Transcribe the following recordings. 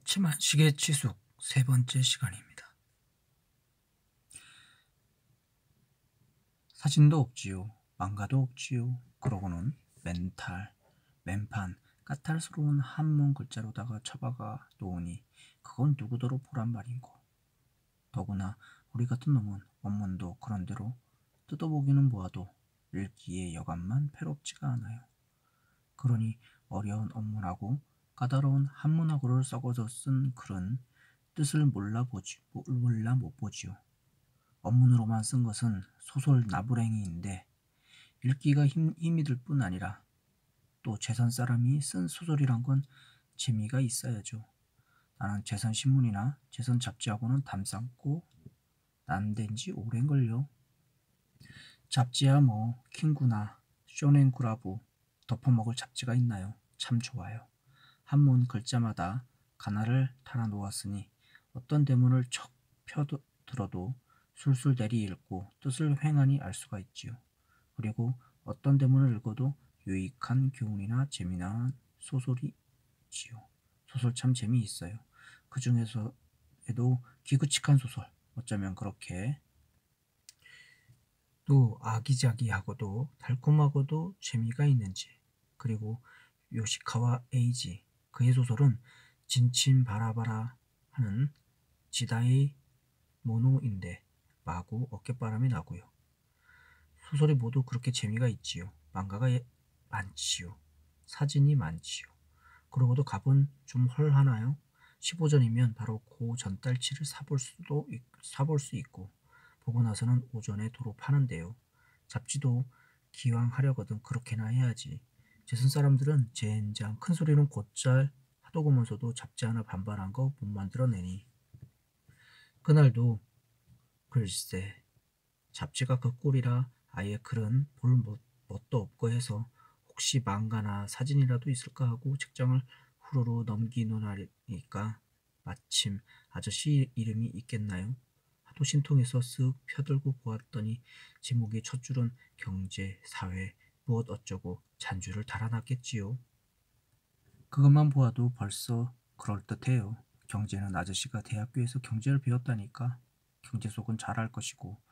잡지만식의 지숙 세 번째 시간입니다. 사진도 없지요. 망가도 없지요. 그러고는 맨탈, 맨판, 까탈스러운 한문 글자로다가 처박아 놓으니 그건 누구더러 보란 말인고. 더구나 우리 같은 놈은 원문도 그런대로 뜯어보기는 보아도 읽기에 여간만 패롭지가 않아요. 그러니 어려운 언문하고 까다로운 한문하고를 섞어서 쓴 글은 뜻을 몰라 못 보지요. 언문으로만 쓴 것은 소설 나부랭이인데 읽기가 힘이 들 뿐 아니라 또 재선 사람이 쓴 소설이란 건 재미가 있어야죠. 나는 재선 신문이나 재선 잡지하고는 담쌓고 난된지 오랜걸요. 잡지야 뭐 킹구나 쇼넨구라부 덮어먹을 잡지가 있나요? 참 좋아요. 한문 글자마다 가나를 달아 놓았으니 어떤 대문을 척 펴들어도 술술대리 읽고 뜻을 횡하니 알 수가 있지요. 그리고 어떤 대문을 읽어도 유익한 교훈이나 재미난 소설이 있지요. 소설 참 재미있어요. 그 중에서도 기구칙한 소설, 어쩌면 그렇게 또 아기자기하고도 달콤하고도 재미가 있는지. 그리고 요시카와 에이지, 그의 소설은 진친 바라바라 하는 지다의 모노인데 마구 어깨바람이 나고요. 소설이 모두 그렇게 재미가 있지요. 망가가 많지요. 사진이 많지요. 그러고도 값은 좀 헐하나요? 15전이면 바로 그 전달치를 사볼 수 있고 보고 나서는 오전에 도로 파는데요. 잡지도 기왕 하려거든 그렇게나 해야지. 재선 사람들은 젠장 큰 소리는 곧잘 하도구면서도 잡지 하나 반반한 거 못 만들어내니. 그날도 글쎄 잡지가 그 꼴이라 아예 글은 볼 멋도 없고 해서 혹시 망가나 사진이라도 있을까 하고 책장을 후루루 넘기노라니까 마침 아저씨 이름이 있겠나요? 하도 신통해서 쓱 펴들고 보았더니 제목이 첫 줄은 경제, 사회, 무엇 어쩌고 잔줄을 달아놨겠지요. 그것만 보아도 벌써 그럴듯해요. 경제는 아저씨가 대학교에서 경제를 배웠다니까 경제 속은 잘할 것이고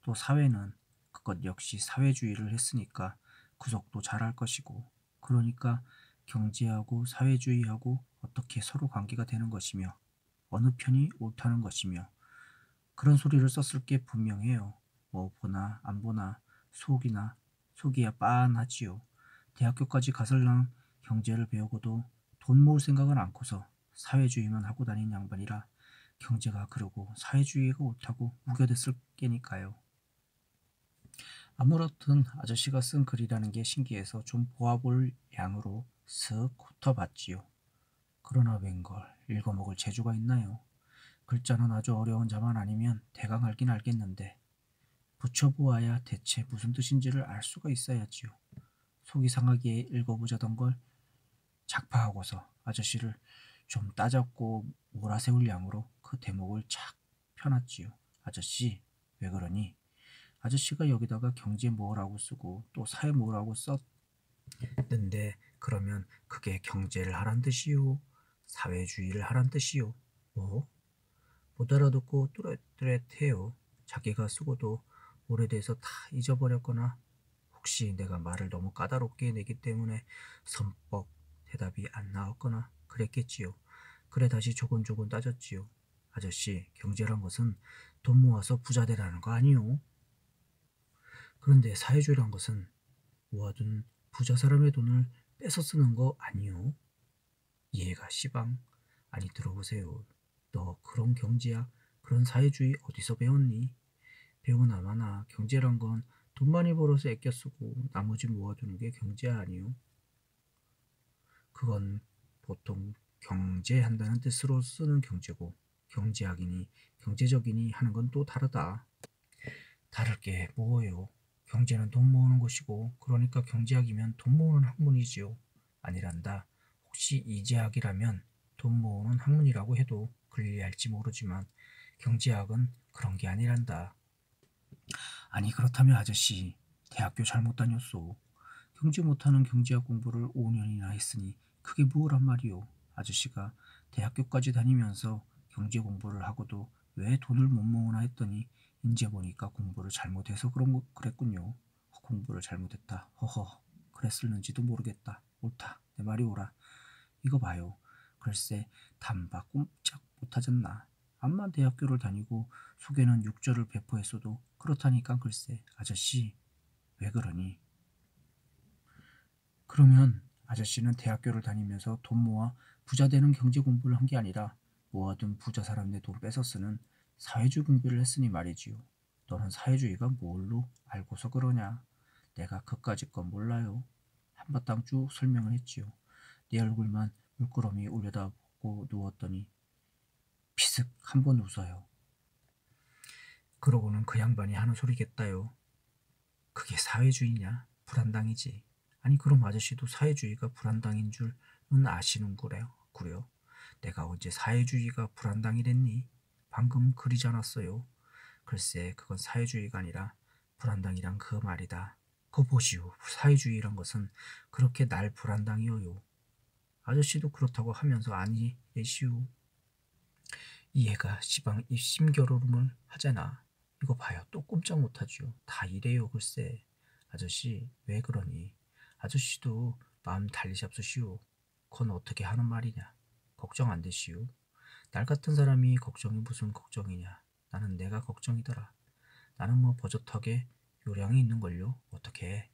또 사회는 그것 역시 사회주의를 했으니까 구속도 잘할 것이고 그러니까 경제하고 사회주의하고 어떻게 서로 관계가 되는 것이며 어느 편이 옳다는 것이며 그런 소리를 썼을 게 분명해요. 뭐 보나 안 보나 속이야 빤하지요. 대학교까지 가설랑 경제를 배우고도 돈 모을 생각은 않고서 사회주의만 하고 다닌 양반이라 경제가 그러고 사회주의가 옳다고 우겨댔을 게니까요. 아무렇든 아저씨가 쓴 글이라는 게 신기해서 좀 보아볼 양으로 쓱 훑어봤지요. 그러나 웬걸 읽어먹을 재주가 있나요? 글자는 아주 어려운 자만 아니면 대강 알긴 알겠는데 붙여보아야 대체 무슨 뜻인지를 알 수가 있어야지요. 속이 상하기에 읽어보자던 걸 작파하고서 아저씨를 좀 따잡고 몰아세울 양으로 그 대목을 착 펴놨지요. 아저씨 왜 그러니? 아저씨가 여기다가 경제 뭐라고 쓰고 또 사회 뭐라고 썼는데 그러면 그게 경제를 하란 뜻이요? 사회주의를 하란 뜻이요? 뭐? 못 알아듣고 뚜렷뚜렷해요. 자기가 쓰고도 오래돼서 다 잊어버렸거나 혹시 내가 말을 너무 까다롭게 내기 때문에 선뻑 대답이 안 나왔거나 그랬겠지요. 그래 다시 조곤조곤 따졌지요. 아저씨 경제란 것은 돈 모아서 부자 되라는 거 아니요? 그런데 사회주의란 것은 모아둔 부자 사람의 돈을 뺏어 쓰는 거 아니요? 이해가 시방. 아니 들어보세요. 너 그런 경제야? 그런 사회주의 어디서 배웠니? 배우나 마나 경제란 건 돈 많이 벌어서 아껴 쓰고 나머지 모아두는 게 경제 아니요? 그건 보통 경제한다는 뜻으로 쓰는 경제고 경제학이니 경제적이니 하는 건 또 다르다. 다를 게 뭐예요? 경제는 돈 모으는 것이고 그러니까 경제학이면 돈 모으는 학문이지요. 아니란다. 혹시 이재학이라면 돈 모으는 학문이라고 해도 불리할지 모르지만 경제학은 그런 게 아니란다. 아니 그렇다면 아저씨 대학교 잘못 다녔소. 경제 못하는 경제학 공부를 5년이나 했으니 그게 뭐란 말이오. 아저씨가 대학교까지 다니면서 경제 공부를 하고도 왜 돈을 못 모으나 했더니 이제 보니까 공부를 잘못해서 그랬군요. 공부를 잘못했다. 허허. 그랬을는지도 모르겠다. 옳다. 내 말이 옳아. 이거 봐요. 글쎄 단박 꼼짝 못하잖나. 암만 대학교를 다니고 속에는 육절을 배포했어도 그렇다니까 글쎄. 아저씨 왜 그러니? 그러면 아저씨는 대학교를 다니면서 돈 모아 부자 되는 경제 공부를 한 게 아니라 모아둔 부자 사람네 돈 뺏어 쓰는 사회주의 공부를 했으니 말이지요. 너는 사회주의가 뭘로 알고서 그러냐? 내가 그까짓 건 몰라요. 한바탕 쭉 설명을 했지요. 네 얼굴만 물끄러미 올려다보고 누웠더니 피슥 한 번 웃어요. 그러고는 그 양반이 하는 소리겠다요. 그게 사회주의냐? 불안당이지. 아니 그럼 아저씨도 사회주의가 불안당인 줄은 아시는구래요. 구려. 내가 언제 사회주의가 불안당이랬니? 방금 그리지 않았어요. 글쎄 그건 사회주의가 아니라 불안당이란 그 말이다. 그 보시오. 사회주의란 것은 그렇게 날 불안당이어요. 아저씨도 그렇다고 하면서 아니 예시오. 이해가 시방 입심겨루름을 하잖아. 이거 봐요. 또 꼼짝 못하지요. 다 이래요 글쎄. 아저씨 왜 그러니? 아저씨도 마음 달리 잡수시오. 그건 어떻게 하는 말이냐. 걱정 안 되시오. 날 같은 사람이 걱정이 무슨 걱정이냐. 나는 내가 걱정이더라. 나는 뭐 버젓하게 요량이 있는걸요. 어떻게 해.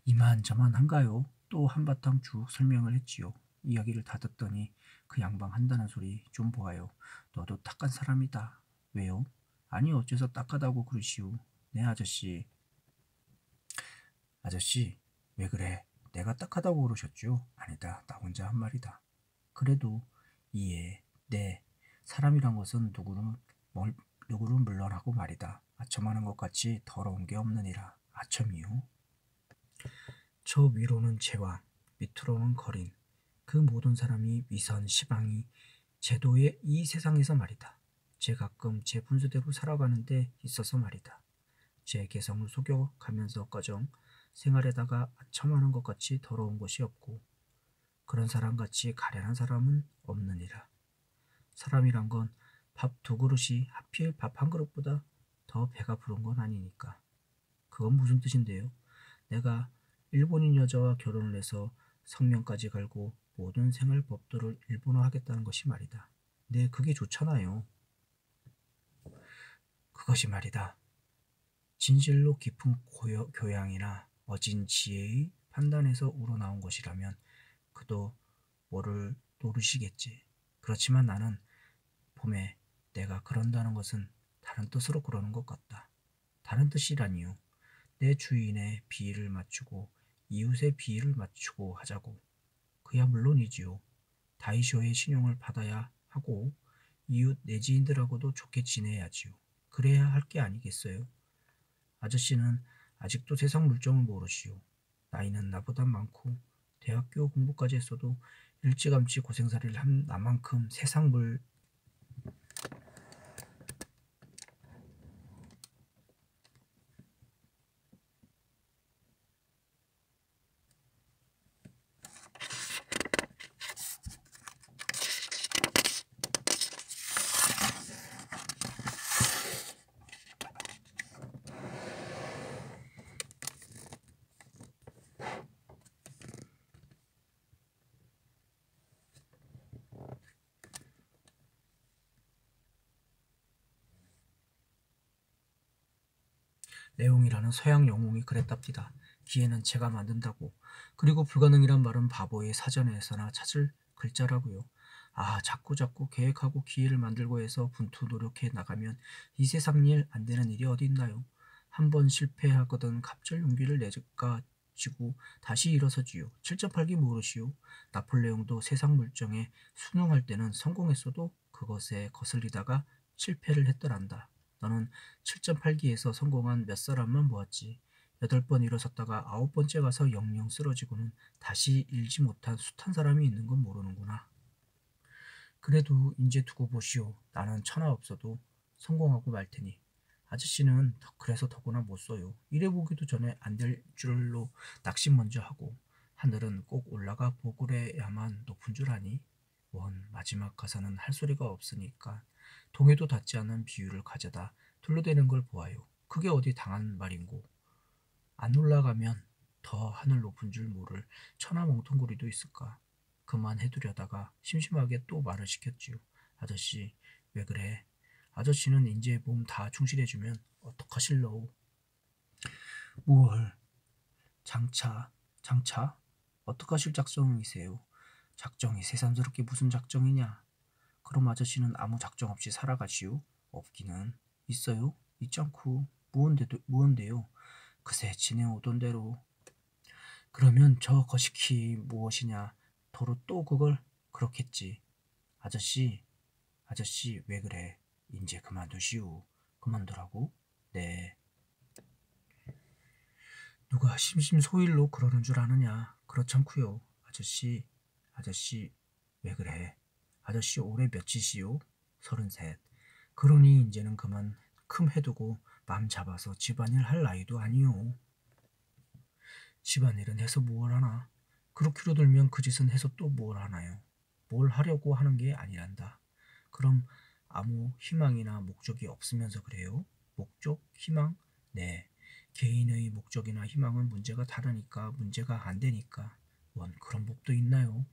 이만저만 한가요? 또 한바탕 쭉 설명을 했지요. 이야기를 다 듣더니 그 양반 한다는 소리 좀 보아요. 너도 딱한 사람이다. 왜요? 아니 어째서 딱하다고 그러시오. 네 아저씨. 아저씨 왜 그래? 내가 딱하다고 그러셨죠? 아니다. 나 혼자 한 말이다. 그래도 이해. 네. 사람이란 것은 누구를 물러나고 말이다. 아첨하는 것 같이 더러운 게 없느니라. 아첨이요? 저 위로는 제왕, 밑으로는 거린, 그 모든 사람이 위선, 시방이 제도의 이 세상에서 말이다. 제 가끔 제 분수대로 살아가는데 있어서 말이다. 제 개성을 속여가면서까정 생활에다가 아첨하는 것 같이 더러운 것이 없고 그런 사람같이 가련한 사람은 없느니라. 사람이란 건 밥 두 그릇이 하필 밥 한 그릇보다 더 배가 부른 건 아니니까. 그건 무슨 뜻인데요? 내가 일본인 여자와 결혼을 해서 성명까지 갈고 모든 생활 법도를 일본어 하겠다는 것이 말이다. 네, 그게 좋잖아요. 그것이 말이다. 진실로 깊은 교양이나 어진 지혜의 판단에서 우러나온 것이라면 그도 뭐를 노르시겠지. 그렇지만 나는 봄에 내가 그런다는 것은 다른 뜻으로 그러는 것 같다. 다른 뜻이라니요. 내 주인의 비위를 맞추고 이웃의 비위를 맞추고 하자고. 그야 물론이지요. 다이쇼의 신용을 받아야 하고 이웃 내지인들하고도 좋게 지내야지요. 그래야 할 게 아니겠어요? 아저씨는 아직도 세상 물정을 모르시오. 나이는 나보다 많고 대학교 공부까지 했어도 일찌감치 고생살이를 한 나만큼 세상 물 내용이라는 서양 영웅이 그랬답니다. 기회는 제가 만든다고. 그리고 불가능이란 말은 바보의 사전에서나 찾을 글자라고요. 아, 자꾸 계획하고 기회를 만들고 해서 분투 노력해 나가면 이 세상 일 안 되는 일이 어디 있나요? 한 번 실패하거든 갑절 용기를 내가지고 다시 일어서지요. 7.8기 모르시오. 나폴레옹도 세상 물정에 순응할 때는 성공했어도 그것에 거슬리다가 실패를 했더란다. 너는 7.8기에서 성공한 몇 사람만 모았지. 8번 일어섰다가 9번째 가서 영영 쓰러지고는 다시 일지 못한 숱한 사람이 있는 건 모르는구나. 그래도 인제 두고 보시오. 나는 천하 없어도 성공하고 말 테니. 아저씨는 그래서 더구나 못 써요. 일해보기도 전에 안 될 줄로 낙심 먼저 하고 하늘은 꼭 올라가 보그래야만 높은 줄 아니? 마지막 가사는 할 소리가 없으니까 동해도 닿지 않는 비유를 가져다 둘러대는 걸 보아요. 그게 어디 당한 말인고. 안 올라가면 더 하늘 높은 줄 모를 천하 몽통구리도 있을까. 그만해두려다가 심심하게 또 말을 시켰지요. 아저씨 왜 그래? 아저씨는 인제 몸 다 충실해주면 어떡하실러우? 뭘? 장차? 어떡하실 작정이세요? 작정이 새삼스럽게 무슨 작정이냐? 그럼 아저씨는 아무 작정 없이 살아가시오? 없기는 있어요? 있지 않고 무언데요? 그새 지내오던 대로. 그러면 저 거시기 무엇이냐? 도로 또 그걸 그렇겠지. 아저씨 왜 그래? 인제 그만두시오. 그만두라고? 네. 누가 심심소일로 그러는 줄 아느냐? 그렇잖구요. 아저씨 왜 그래? 아저씨 올해 몇이시오? 33. 그러니 인제는 그만 큼 해두고 맘 잡아서 집안일 할 나이도 아니오. 집안일은 해서 무얼 하나? 그렇게로 들면 그 짓은 해서 또 무얼 하나요? 뭘 하려고 하는 게 아니란다. 그럼 아무 희망이나 목적이 없으면서 그래요? 목적? 희망? 네. 개인의 목적이나 희망은 문제가 다르니까 문제가 안 되니까. 그런 법도 있나요?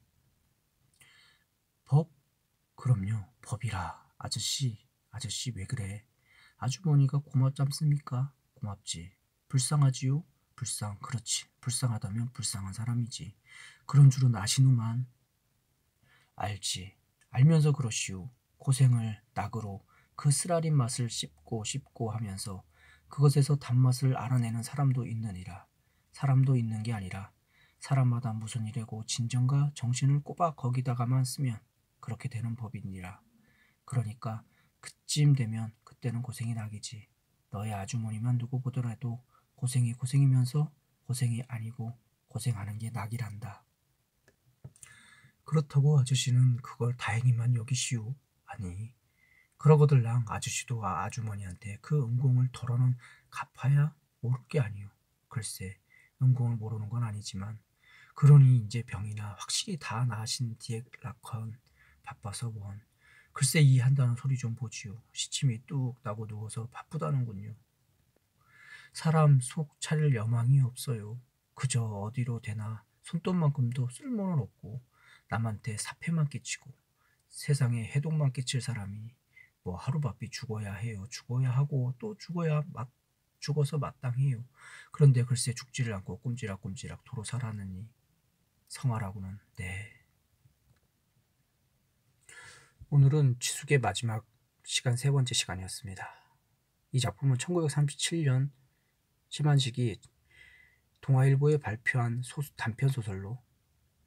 법? 그럼요. 법이라. 아저씨 왜 그래? 아주머니가 고맙잖습니까? 고맙지. 불쌍하지요? 그렇지. 불쌍하다면 불쌍한 사람이지. 그런 줄은 아시누만. 알지. 알면서 그러시오. 고생을 낙으로 그 쓰라린 맛을 씹고 하면서 그것에서 단맛을 알아내는 사람도 있느니라. 사람도 있는 게 아니라 사람마다 무슨 일이고 진정과 정신을 꼬박 거기다가만 쓰면 그렇게 되는 법이니라. 그러니까 그쯤 되면 그때는 고생이 낙이지. 너의 아주머니만 두고 보더라도 고생이면서 고생이 아니고 고생하는 게 낙이란다. 그렇다고 아저씨는 그걸 다행히만 여기시오. 아니, 그러거들랑 아저씨도 아주머니한테 그 은공을 덜어는 갚아야 모를 게 아니오. 글쎄, 은공을 모르는 건 아니지만 그러니 이제 병이나 확실히 다 나으신 뒤에라컨 바빠서 글쎄 이해한다는 소리 좀 보지요. 시침이 뚝 나고 누워서 바쁘다는군요. 사람 속 차릴 여망이 없어요. 그저 어디로 되나 손톱만큼도 쓸모는 없고 남한테 사패만 끼치고 세상에 해독만 끼칠 사람이 하루바삐 죽어야 해요. 죽어야 하고 또 죽어서 마땅해요. 그런데 글쎄 죽지를 않고 꼼지락꼼지락 도로 살았느니 성화라고는. 네. 오늘은 지숙의 마지막 시간 3번째 시간이었습니다. 이 작품은 1937년 심한식이 동아일보에 발표한 단편소설로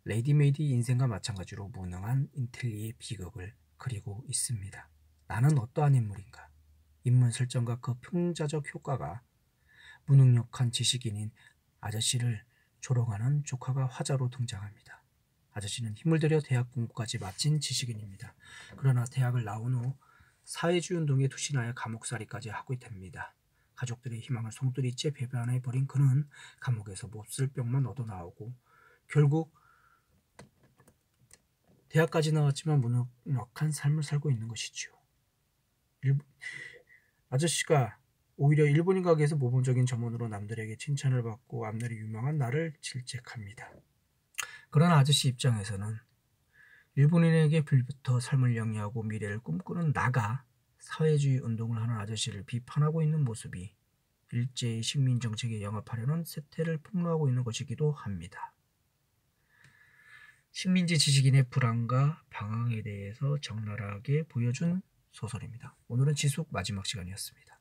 레이디메이디 인생과 마찬가지로 무능한 인텔리의 비극을 그리고 있습니다. 나는 어떠한 인물인가? 인물 설정과 그 풍자적 효과가 무능력한 지식인인 아저씨를 조롱하는 조카가 화자로 등장합니다. 아저씨는 힘을 들여 대학 공부까지 마친 지식인입니다. 그러나 대학을 나온 후 사회주의 운동에 투신하여 감옥살이까지 하게 됩니다. 가족들의 희망을 송두리째 배반해버린 그는 감옥에서 몹쓸 병만 얻어 나오고 결국 대학까지 나왔지만 무능력한 삶을 살고 있는 것이지요. 아저씨가 오히려 일본인 가게에서 모범적인 점원으로 남들에게 칭찬을 받고 앞날이 유명한 나를 질책합니다. 그러나 아저씨 입장에서는 일본인에게 빌부터 삶을 영위하고 미래를 꿈꾸는 나가 사회주의 운동을 하는 아저씨를 비판하고 있는 모습이 일제의 식민정책에 영합하려는 세태를 폭로하고 있는 것이기도 합니다. 식민지 지식인의 불안과 방황에 대해서 적나라하게 보여준 소설입니다. 오늘은 지숙 마지막 시간이었습니다.